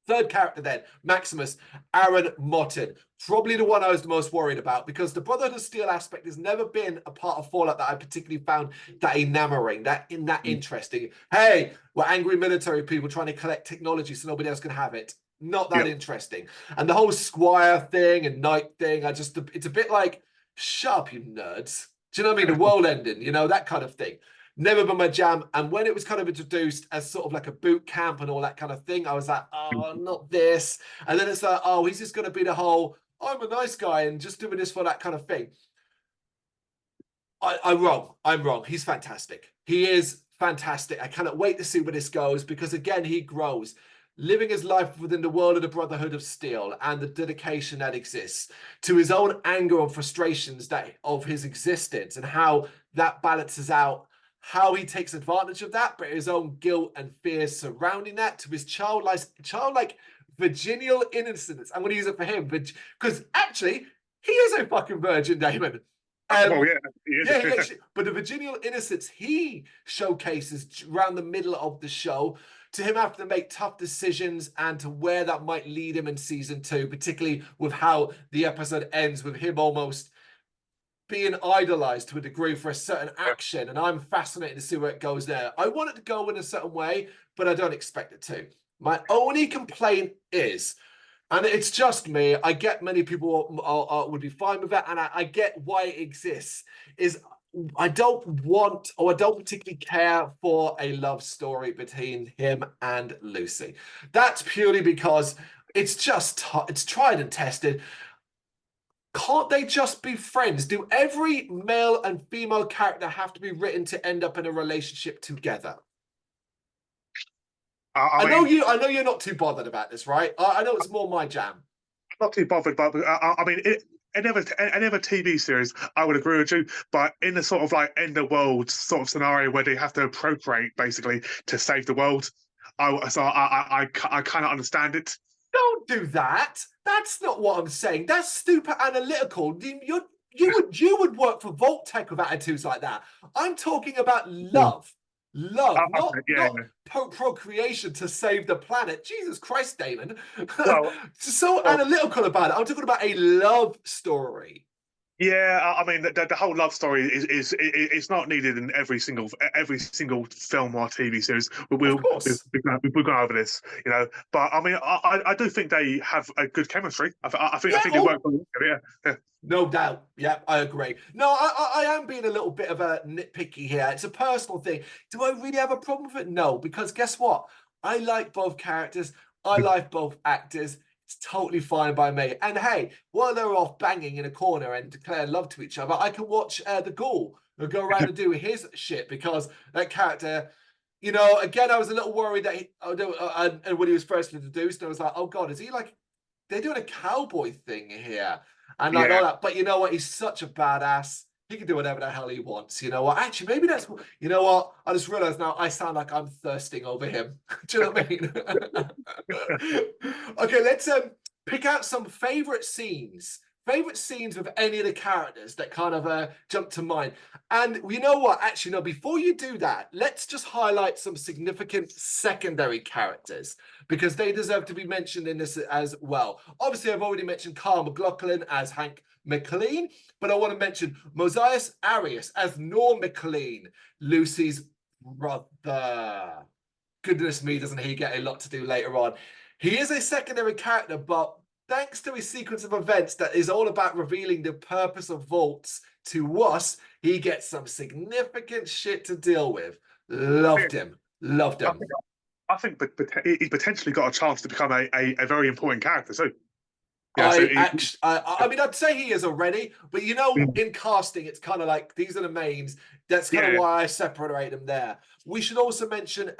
Third character then, Maximus, Aaron Motin. Probably the one I was the most worried about because the Brotherhood of Steel aspect has never been a part of Fallout that I particularly found that enamoring, that interesting. Hey, we're angry military people trying to collect technology so nobody else can have it. Not that interesting. And the whole Squire thing and Knight thing, it's a bit like, shut up, you nerds. Do you know what I mean? The world ending, you know, that kind of thing. Never been my jam. And when it was kind of introduced as sort of like a boot camp and all that kind of thing, I was like, oh, not this. And then it's like, oh, he's just going to be the whole, I'm a nice guy and just doing this for that kind of thing. I'm wrong. I'm wrong. He's fantastic. He is fantastic. I cannot wait to see where this goes because, again, he grows. Living his life within the world of the Brotherhood of Steel and the dedication that exists to his own anger and frustrations of his existence and how that balances out how he takes advantage of that, but his own guilt and fears surrounding that, to his childlike virginal innocence. I'm going to use it for him, because actually, he is a fucking virgin, Damon. Oh yeah, he is. But the virginal innocence he showcases around the middle of the show, to him having to make tough decisions and to where that might lead him in season 2, particularly with how the episode ends with him almost being idolized to a degree for a certain action, and I'm fascinated to see where it goes there. I want it to go in a certain way, but I don't expect it to. My only complaint is, and it's just me, I get many people would be fine with that, and I get why it exists, is I don't want, or I don't particularly care for a love story between him and Lucy. That's purely because it's tried and tested. Can't they just be friends? Do every male and female character have to be written to end up in a relationship together? I know you're not too bothered about this, right? I know it's more my jam. Not too bothered, but I mean, any other TV series, I would agree with you. But in the sort of like end of world sort of scenario where they have to procreate basically to save the world, I kind of understand it. Don't do that. That's not what I'm saying. That's stupid analytical. You would work for Vault Tech with attitudes like that. I'm talking about love. Love, not procreation to save the planet. Jesus Christ, Damon. Well, so analytical about it. I'm talking about a love story. Yeah, I mean the whole love story is not needed in every single film or TV series. We've gone over this, you know. But I mean, I do think they have a good chemistry. I think they work well together. Yeah. No doubt. Yeah, I agree. No, I am being a little bit of a nitpicky here. It's a personal thing. Do I really have a problem with it? No, because guess what? I like both characters. I like both actors. It's totally fine by me. And hey, while they're off banging in a corner and declare love to each other, I can watch the Ghoul go around and do his shit, because that character, you know, again, I was a little worried that and when he was first introduced, I was like, oh God, is he like, they're doing a cowboy thing here? And like all that. But you know what? He's such a badass. He can do whatever the hell he wants. You know what? Actually, maybe that's, you know what? I just realized now I sound like I'm thirsting over him. Do you know what I mean? Okay, let's pick out some favorite scenes. Favorite scenes with any of the characters that kind of jump to mind. And you know what? Actually, no, before you do that, let's just highlight some significant secondary characters, because they deserve to be mentioned in this as well. Obviously, I've already mentioned Carl McLaughlin as Hank McLean, but I want to mention Mosias Arias as Norm McLean, Lucy's brother. Goodness me, doesn't he get a lot to do later on? He is a secondary character, but thanks to a sequence of events that is all about revealing the purpose of vaults to us, he gets some significant shit to deal with. Loved him. Loved him. I think he's potentially got a chance to become a very important character too. Yeah, I mean, I'd say he is already, but you know, in casting, it's kind of like these are the mains. That's kind of why I separate them there. We should also mention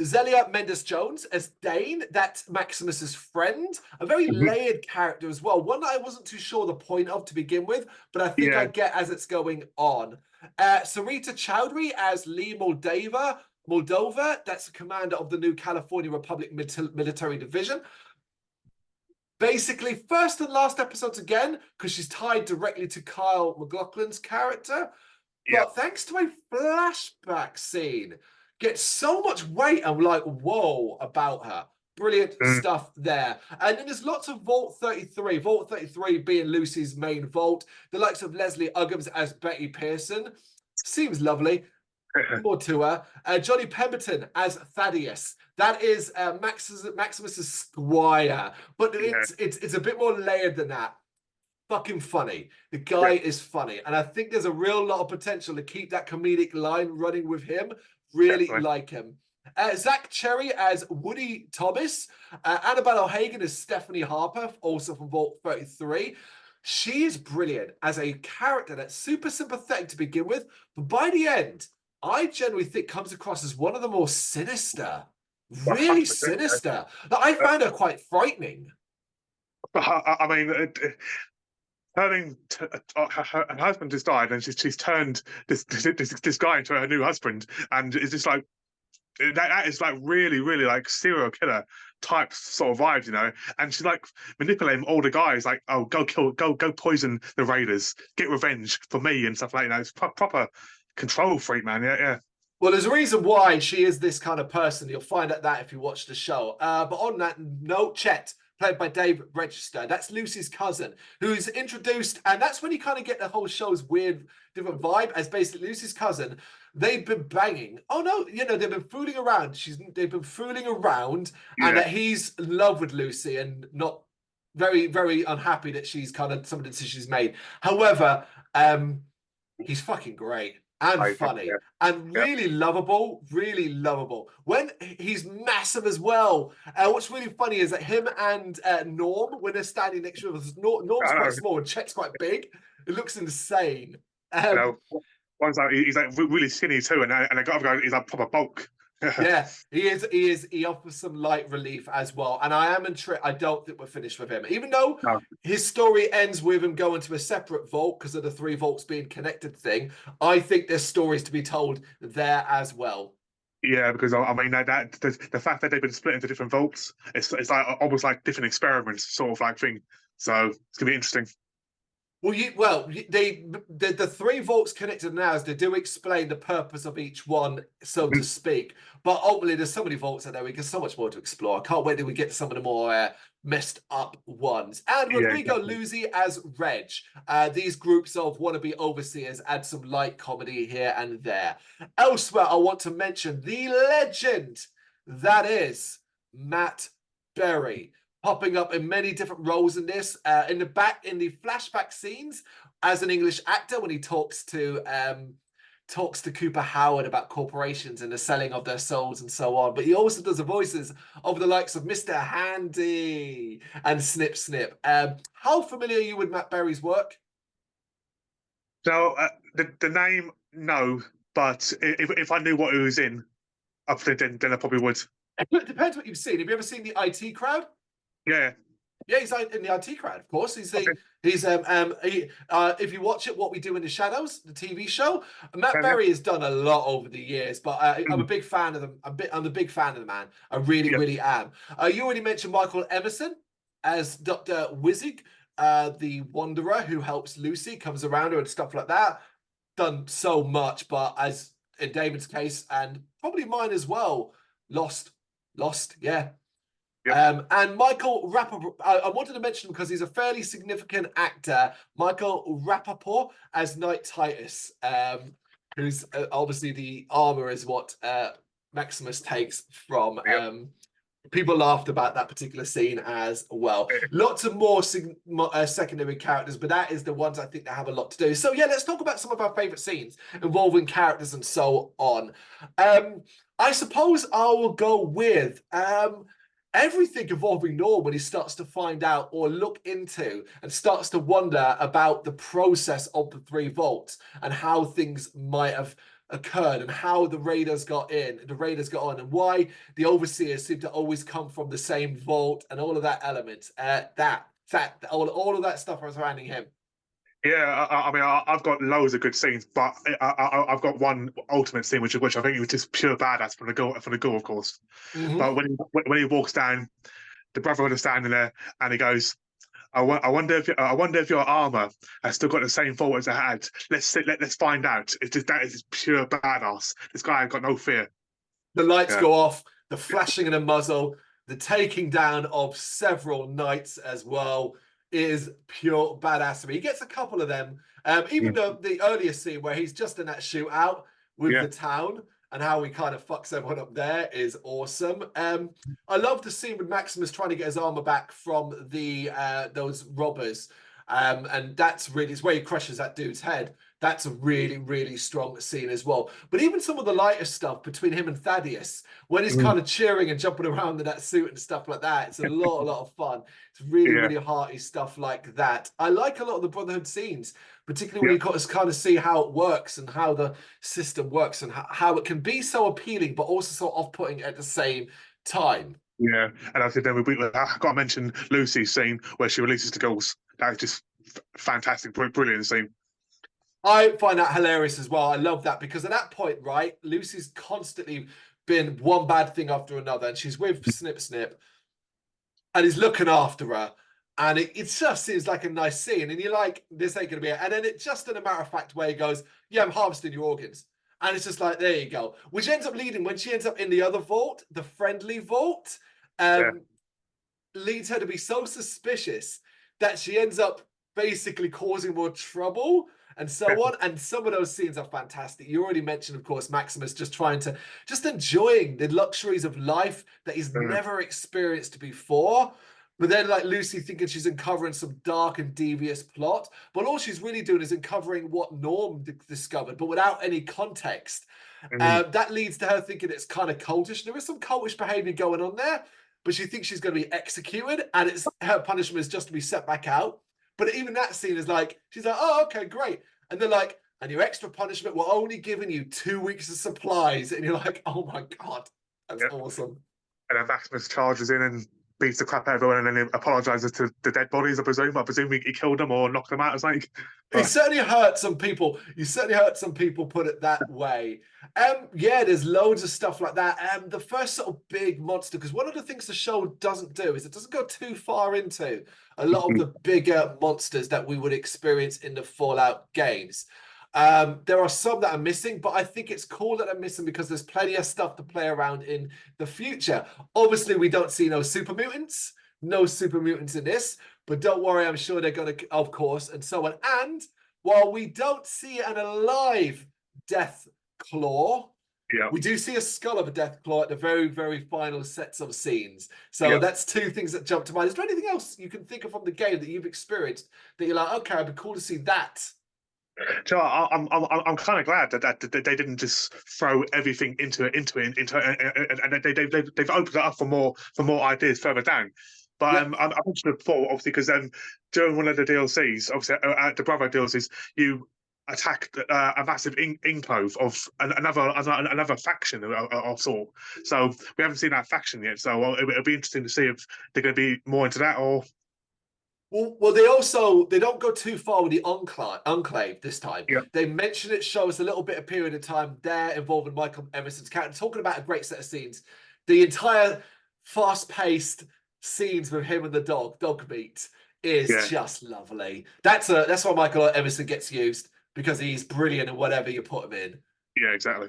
Zelia Mendes-Jones as Dane. That's Maximus's friend. A very layered character as well. One that I wasn't too sure the point of to begin with, but I think I get as it's going on. Sarita Chowdhury as Lee Moldova. That's the commander of the new California Republic Military Division. Basically, first and last episodes again, because she's tied directly to Kyle McLaughlin's character. But thanks to a flashback scene, gets so much weight. I'm like, whoa, about her. Brilliant stuff there. And then there's lots of Vault 33. Vault 33 being Lucy's main vault. The likes of Leslie Uggams as Betty Pearson. Seems lovely. More to her. Johnny Pemberton as Thaddeus. That is Maximus's squire. But it's a bit more layered than that. Fucking funny. The guy is funny. And I think there's a real lot of potential to keep that comedic line running with him. Really like him. Zach Cherry as Woody Thomas. Annabelle O'Hagan as Stephanie Harper, also from Vault 33. She is brilliant as a character that's super sympathetic to begin with, but by the end, I generally think comes across as one of the more sinister, really sinister. Like, I found her quite frightening. I mean, her husband just died, and she's turned this guy into her new husband, and it's just like that is like really like serial killer type sort of vibes, you know. And she's like manipulating all the guys, like, oh, go poison the raiders, get revenge for me and stuff like that. It's proper control freak, man. Yeah. Well, there's a reason why she is this kind of person. You'll find out that if you watch the show. But on that note, Chet, played by Dave Register, that's Lucy's cousin, who's introduced, and that's when you kind of get the whole show's weird, different vibe, as basically Lucy's cousin. They've been banging. Oh no, they've been fooling around. They've been fooling around, and that he's in love with Lucy and not very, very unhappy that she's kind of some of the decisions she's made. However, he's fucking great and funny and really lovable, really lovable. When he's massive as well. What's really funny is that him and Norm, when they're standing next to him, Norm's quite small and Chet's quite big. It looks insane. One's like he's like really skinny too, and the other guy is like proper bulk. Yeah, he is. He offers some light relief as well, and I am intrigued. I don't think we're finished with him, even though his story ends with him going to a separate vault because of the 3 vaults being connected thing. I think there's stories to be told there as well. Yeah, because I mean that the fact that they've been split into different vaults, it's like almost like different experiments, sort of like thing. So it's gonna be interesting. Well, the 3 vaults connected now, as they do explain the purpose of each one, so to speak. But ultimately, there's so many vaults out there. We get so much more to explore. I can't wait till we get to some of the more messed up ones. And Rodrigo Luzzi as Reg. These groups of wannabe overseers add some light comedy here and there. Elsewhere, I want to mention the legend that is Matt Berry, popping up in many different roles in this. In the flashback scenes as an English actor when he talks to Cooper Howard about corporations and the selling of their souls and so on. But he also does the voices of the likes of Mr. Handy and Snip Snip. How familiar are you with Matt Berry's work? So the name, no, but if I knew what he was in, then I probably would. It depends what you've seen. Have you ever seen the IT Crowd? Yeah, he's in the IT Crowd, of course. If you watch it, What We Do in the Shadows, the TV show, Matt Berry has done a lot over the years, but I'm a big fan of them. I'm a big fan of the man. I really am. You already mentioned Michael Emerson as Dr. Wizig, the Wanderer who helps Lucy, comes around her and stuff like that. Done so much, but as in Damon's case, and probably mine as well, Lost, yeah. And Michael Rappaport, I wanted to mention him because he's a fairly significant actor. Michael Rappaport as Knight Titus, who's obviously the armor is what Maximus takes from. People laughed about that particular scene as well. Lots of more secondary characters, but that is the ones I think that have a lot to do. So yeah, let's talk about some of our favorite scenes involving characters and so on. I suppose I will go with everything involving Norm when he starts to find out or look into and starts to wonder about the process of the 3 vaults and how things might have occurred and how the raiders got on and why the overseers seem to always come from the same vault and all of that element. All of that stuff surrounding him. Yeah, I mean, I've got loads of good scenes, but I've got one ultimate scene which I think was just pure badass from the girl, of course. But when he walks down, the Brotherhood is standing there, and he goes, I wonder if your armor has still got the same fault as it had. Let's find out. That is pure badass. This guy has got no fear. The lights go off, the flashing in the muzzle. the taking down of several knights as well is pure badassery. He gets a couple of them. Even though the earlier scene where he's just in that shootout with the town and how he kind of fucks everyone up there is awesome. I love the scene with Maximus trying to get his armor back from the those robbers. And that's really, it's where he crushes that dude's head. That's a really, really strong scene as well. But even some of the lighter stuff between him and Thaddeus, when he's kind of cheering and jumping around in that suit and stuff like that, it's a lot of fun. It's really, really hearty stuff like that. I like a lot of the Brotherhood scenes, particularly when you kind of see how it works and how the system works and how it can be so appealing, but also so off-putting at the same time. Yeah, and I think then I got to mention Lucy's scene where she releases the girls. That was just fantastic, brilliant scene. I find that hilarious as well. I love that because at that point, right, Lucy's constantly been one bad thing after another, and she's with Snip Snip, and he's looking after her, and it just seems like a nice scene, and you're like, this ain't gonna be it. And then it just in a matter of fact way, he goes, yeah, I'm harvesting your organs. And it's just like, there you go. Which ends up leading, when she ends up in the other vault, the friendly vault, leads her to be so suspicious that she ends up basically causing more trouble and so on. And some of those scenes are fantastic. You already mentioned, of course, Maximus just enjoying the luxuries of life that he's never experienced before. But then, like, Lucy thinking she's uncovering some dark and devious plot, but all she's really doing is uncovering what Norm discovered, but without any context. That leads to her thinking it's kind of cultish. There is some cultish behavior going on there, but she thinks she's going to be executed, and her punishment is just to be set back out. But even that scene is like, she's like, oh, okay, great. And they're like, and your extra punishment, we're only giving you 2 weeks of supplies. And you're like, oh my God, that's awesome. And then Maximus charges in and beats the crap out of everyone, and then he apologizes to the dead bodies, I presume. I presume he killed them or knocked them out or something. It certainly hurt some people. You certainly hurt some people, put it that way. Yeah, there's loads of stuff like that. The first sort of big monster, because one of the things the show doesn't do is it doesn't go too far into a lot of the bigger monsters that we would experience in the Fallout games. There are some that are missing, but I think it's cool that they're missing because there's plenty of stuff to play around in the future. Obviously, we don't see no super mutants in this, but don't worry, I'm sure they're going to, of course, and so on. And while we don't see an alive Death Claw, we do see a skull of a Death Claw at the very, very final sets of scenes. So that's two things that jump to mind. Is there anything else you can think of from the game that you've experienced that you're like, okay, it'd be cool to see that? So I'm kind of glad that they didn't just throw everything into it, and they've opened it up for more ideas further down. But I mentioned it before, obviously, because during one of the DLCs, obviously the Bravo DLCs, you attacked a massive enclave of another faction of sort. So we haven't seen that faction yet. So it'll be interesting to see if they're going to be more into that or. Well, they don't go too far with the Enclave this time. They mention it, show us a little bit of period of time there involving Michael Emerson's character, talking about a great set of scenes. The entire fast-paced scenes with him and the dog meat is just lovely. That's why Michael Emerson gets used, because he's brilliant in whatever you put him in. Yeah, exactly.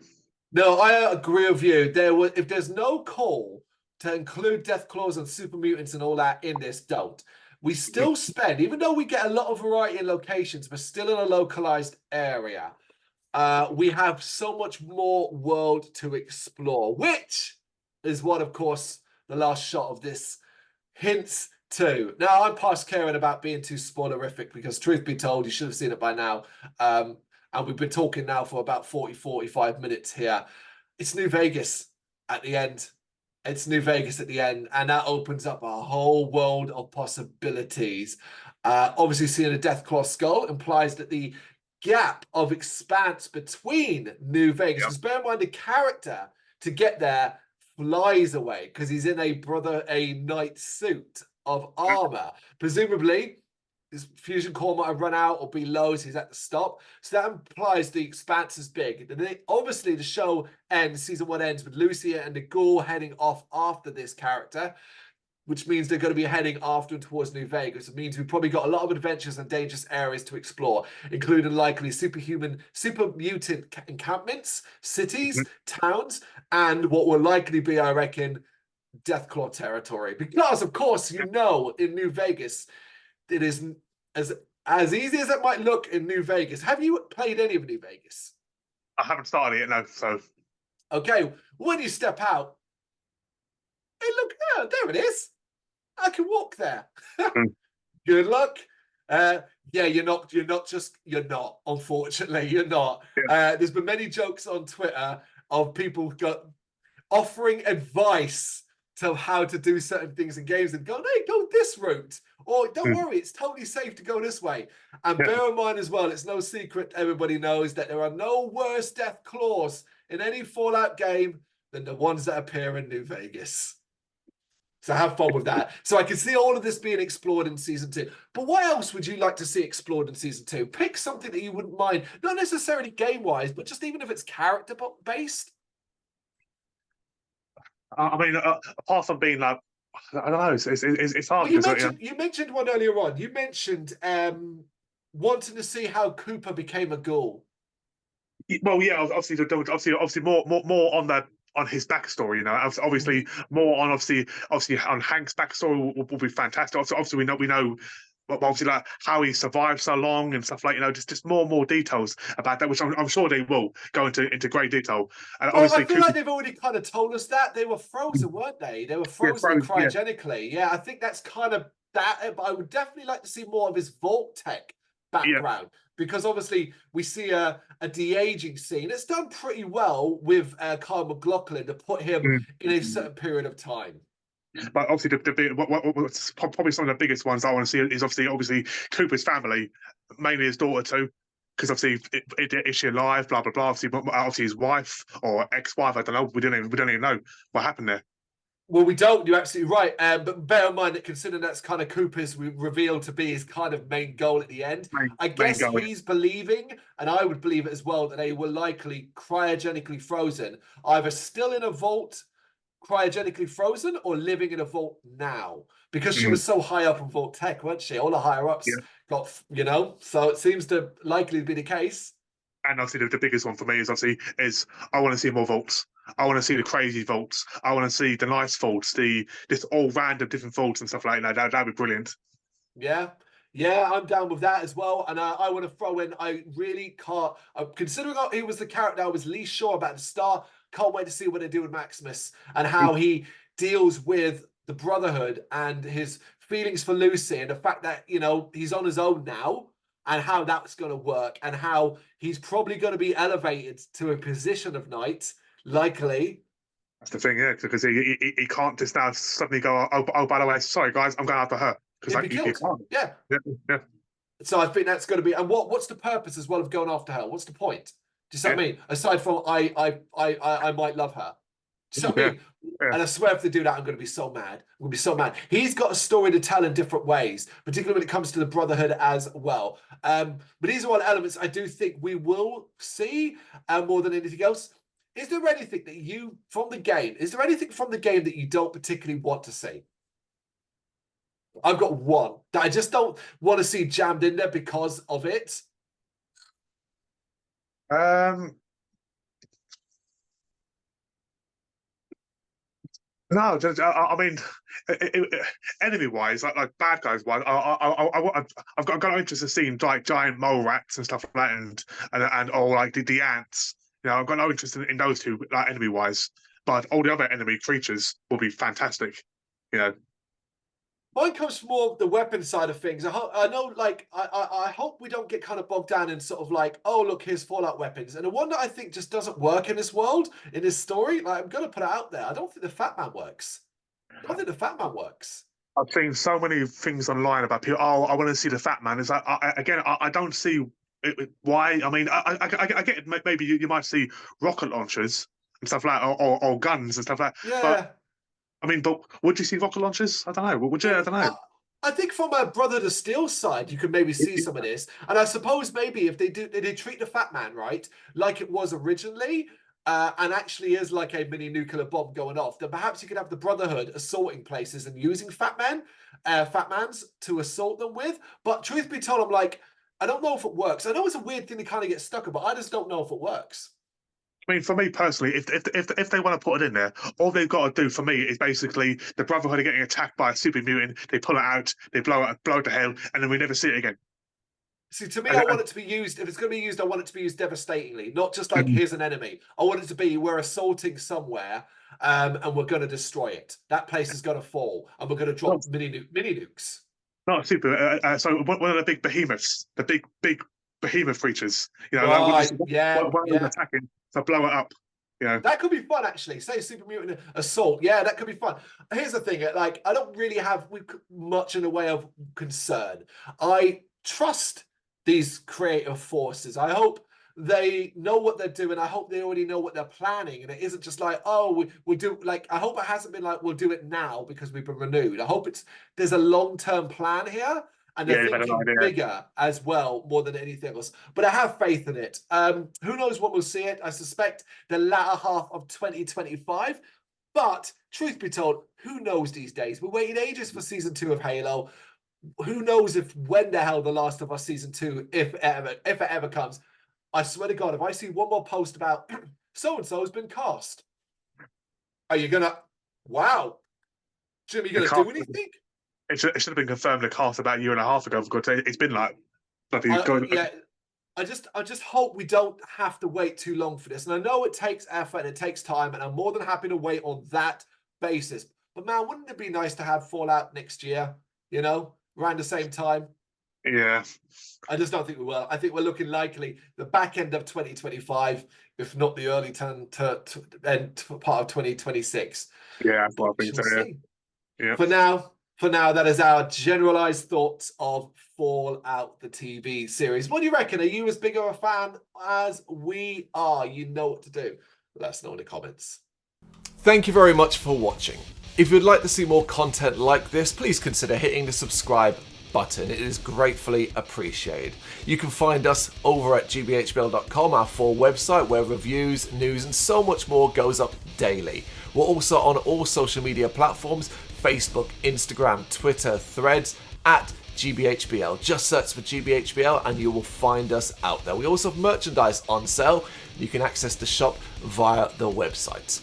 No, I agree with you. If there's no call to include Death Claws and super mutants and all that in this, don't. We still spend, even though we get a lot of variety in locations, we're still in a localized area. We have so much more world to explore, which is what, of course, the last shot of this hints to. Now, I'm past caring about being too spoilerific because, truth be told, you should have seen it by now. And we've been talking now for about 45 minutes here. It's New Vegas at the end. It's New Vegas at the end, and that opens up a whole world of possibilities. Obviously, seeing a Deathclaw skull implies that the gap of expanse between New Vegas, because bear in mind the character to get there flies away because he's in a knight suit of armor. Presumably, his fusion core might have run out or be low, so he's at the stop. So that implies the expanse is big. And obviously, the show ends, season 1 ends with Lucia and the Ghoul heading off after this character, which means they're going to be heading after and towards New Vegas. It means we've probably got a lot of adventures and dangerous areas to explore, including likely super mutant encampments, cities, towns, and what will likely be, I reckon, Deathclaw territory because, of course, you know, in New Vegas, it is as easy as it might look in New Vegas. Have you played any of New Vegas? I haven't started it, no. So Okay, when you step out, hey, look, there it is. I can walk there. mm, Good luck. Yeah, you're not. You're not. Unfortunately, you're not. yeah, There's been many jokes on Twitter of people offering advice to how to do certain things in games and go, hey, go this route. Or don't mm, worry, it's totally safe to go this way. And yeah. bear in mind as well, it's no secret, everybody knows that there are no worse death claws in any Fallout game than the ones that appear in New Vegas. So have fun with that. So I can see all of this being explored in season 2. But what else would you like to see explored in season 2? Pick something that you wouldn't mind, not necessarily game-wise, but just even if it's character-based. I mean, apart from being like, I don't know, it's hard Well, you because mentioned you mentioned one earlier on. You mentioned wanting to see how Cooper became a ghoul. well, yeah, obviously more on his backstory, you know. Obviously, more on obviously on Hank's backstory will be fantastic. Obviously, we know, but obviously like how he survived so long and stuff like, you know, just more details about that, which I'm sure they will go into great detail. And Well, I obviously, feel Cooper, like they've already kind of told us that they were frozen, weren't they? They were yeah, frozen and yeah, cryogenically. Yeah, I think that's kind of that. But I would definitely like to see more of his Vault Tech yeah, background because obviously we see a de-aging scene. It's done pretty well with Kyle MacLachlan to put him in a certain period of time. But obviously, what's probably some of the biggest ones I want to see is obviously Cooper's family, mainly his daughter too, because obviously is she alive? Blah blah blah. Obviously his wife or ex-wife. I don't know. We don't even know what happened there. Well, we don't. You're absolutely right. But bear in mind that considering that's kind of Cooper's revealed to be his kind of main goal at the end, I Main guess goal. he's believing, and I would believe it as well, that they were likely cryogenically frozen, either still in a vault, cryogenically frozen, or living in a vault now. Because she Mm, was so high up in Vault Tech, weren't she? All the higher ups yeah. got, so it seems to likely be the case. And obviously the biggest one for me is I want to see more vaults. I want to see the crazy vaults. I want to see the nice vaults, the just all random different vaults and stuff like that. That'd be brilliant. Yeah. Yeah, I'm down with that as well. And I want to throw in, I really can't, considering he was the character I was least sure about at the start, can't wait to see what they do with Maximus and how he deals with the Brotherhood and his feelings for Lucy and the fact that, he's on his own now and how that's going to work and how he's probably going to be elevated to a position of knight, likely. That's the thing, yeah, because he can't just now suddenly go, oh, by the way, sorry guys, I'm going after her because He'd be like you killed. can't. Yeah. Yeah, yeah, So I think that's going to be, and what's the purpose as well of going after her? What's the point? Do you see what I mean? Aside from I might love her. Do you see what I yeah, mean? yeah. And I swear if they do that, I'm going to be so mad. I'm going to be so mad. He's got a story to tell in different ways, particularly when it comes to the Brotherhood as well. But these are all elements I do think we will see more than anything else. Is there anything that is there anything from the game that you don't particularly want to see? I've got one that I just don't want to see jammed in there because of it. Um, no, I mean, enemy-wise, like bad guys-wise, I've got no interest in seeing like giant mole rats and stuff like that, and or like the ants. You know, I've got no interest in those two, like enemy-wise. But all the other enemy creatures will be fantastic. You know, Mine comes from more the weapon side of things. I know, like, I hope we don't get kind of bogged down in sort of like, oh, look, here's Fallout weapons. And the one that I think just doesn't work in this world, in this story, like, I'm going to put it out there. I don't think the Fat Man works. I don't think the Fat Man works. I've seen so many things online about people. Oh, I want to see the Fat Man. It's like I don't see why. I mean, I get it. Maybe you might see rocket launchers and stuff like that, or guns and stuff like that. But Yeah. I mean, but would you see rocket launchers? I don't know. Would you? I don't know. I think from a Brother to Steel side, you could maybe see some of this. And I suppose maybe if they treat the Fat Man, right, like it was originally, and actually is like a mini nuclear bomb going off, then perhaps you could have the Brotherhood assaulting places and using Fat Mans to assault them with. But truth be told, I'm like, I don't know if it works. I know it's a weird thing to kind of get stuck on, but I just don't know if it works. I mean, for me personally, if they want to put it in there, all they've got to do for me is basically the Brotherhood are getting attacked by a super mutant. They pull it out, they blow it to hell, and then we never see it again. See, to me, And, I want it to be used. If it's going to be used, I want it to be used devastatingly, not just like here's an enemy. I want it to be we're assaulting somewhere, and we're going to destroy it. That place is going to fall, and we're going to drop mini nukes. not super. So one of the big behemoths, the big behemoth creatures. You know, Right? like, Yeah, one of them attacking to blow it up. You know, that could be fun actually. Say super mutant assault. Yeah, that could be fun. Here's the thing: like, I don't really have much in the way of concern. I trust these creative forces. I hope they know what they're doing. I hope they already know what they're planning, and it isn't just like, oh, we do. Like, I hope it hasn't been like we'll do it now because we've been renewed. I hope there's a long-term plan here. And they're thinking bigger as well, more than anything else. But I have faith in it. Who knows when we'll see it? I suspect the latter half of 2025. But truth be told, who knows these days? We're waiting ages for season 2 of Halo. Who knows when the hell the Last of Us season 2, if it ever comes. I swear to God, if I see one more post about so-and-so has been cast, are you gonna, wow, Jim, are you gonna do anything? It should have been confirmed a cast about a year and a half ago. Because it's been like bloody yeah. I just hope we don't have to wait too long for this. And I know it takes effort and it takes time, and I'm more than happy to wait on that basis. But man, wouldn't it be nice to have Fallout next year? You know, around the same time. Yeah. I just don't think we will. I think we're looking likely the back end of 2025, if not the early end part of 2026. Yeah, that's what I think. So, yeah. For now, that is our generalized thoughts of Fallout, the TV series. What do you reckon? Are you as big of a fan as we are? You know what to do. Let us know in the comments. Thank you very much for watching. If you'd like to see more content like this, please consider hitting the subscribe button. It is gratefully appreciated. You can find us over at gbhbl.com, our full website where reviews, news and so much more goes up daily. We're also on all social media platforms: Facebook, Instagram, Twitter, Threads, at gbhbl. Just search for gbhbl and you will find us out there. We also have merchandise on sale. You can access the shop via the website.